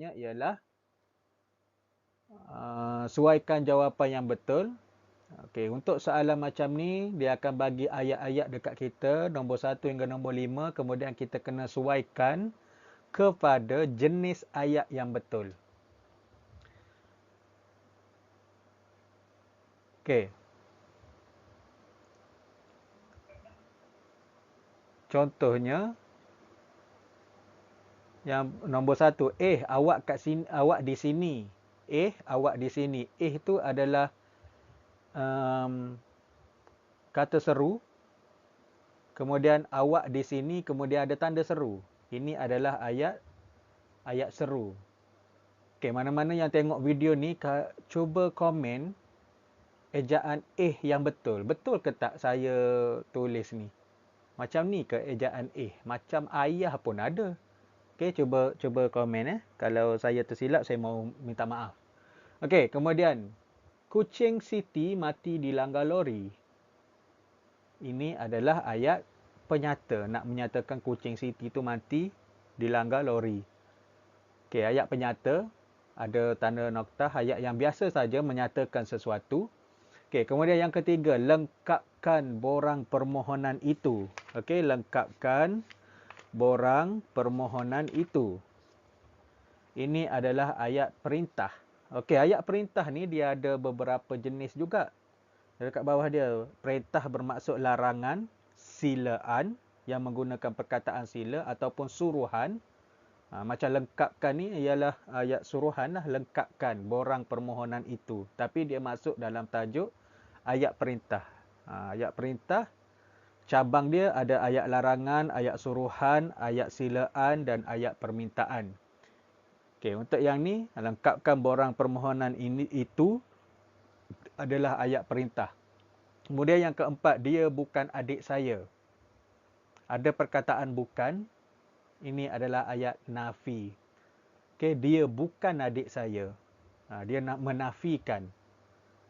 ialah suaikan jawapan yang betul. Okey, untuk soalan macam ni, dia akan bagi ayat-ayat dekat kita, nombor 1 hingga nombor 5, kemudian kita kena suaikan kepada jenis ayat yang betul. Okey. Contohnya, yang nombor 1, awak kat sini, awak di sini. Awak di sini. Itu adalah kata seru. Kemudian awak di sini, kemudian ada tanda seru. Ini adalah ayat seru. Okey, mana-mana yang tengok video ni, cuba komen ejaan yang betul. Betul ke tak saya tulis ni? Macam ni ke ejaan Macam ayah pun ada. Okey, cuba komen Kalau saya tersilap, saya mau minta maaf. Okey, kemudian kucing Siti mati dilanggar lori. Ini adalah ayat penyata, nak menyatakan kucing Siti itu mati dilanggar lori. Okey, ayat penyata ada tanda noktah, ayat yang biasa saja menyatakan sesuatu. Okey, kemudian yang ketiga, lengkapkan borang permohonan itu. Okey, lengkapkan borang permohonan itu. Ini adalah ayat perintah. Okey, ayat perintah ni dia ada beberapa jenis juga. Dekat bawah dia, perintah bermaksud larangan, silaan yang menggunakan perkataan sila ataupun suruhan. Macam lengkapkan ni ialah ayat suruhan lah, lengkapkan borang permohonan itu. Tapi dia masuk dalam tajuk ayat perintah. Ayat perintah, cabang dia ada ayat larangan, ayat suruhan, ayat silaan dan ayat permintaan. Okey, untuk yang ni, lengkapkan borang permohonan itu adalah ayat perintah. Kemudian yang keempat, dia bukan adik saya. Ada perkataan bukan. Ini adalah ayat nafi. Okey, dia bukan adik saya. Dia nak menafikan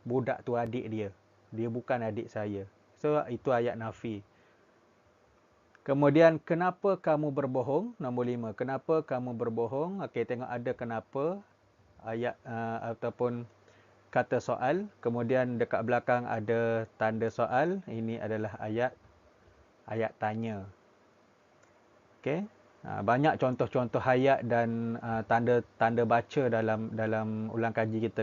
budak tu adik dia. Dia bukan adik saya. So, itu ayat nafi. Kemudian, kenapa kamu berbohong? Nombor 5. Kenapa kamu berbohong? Okey, tengok ada kenapa. Ayat ataupun kata soal. Kemudian dekat belakang ada tanda soal. Ini adalah ayat tanya. Okey. Banyak contoh-contoh ayat dan tanda-tanda baca dalam ulang kaji kita.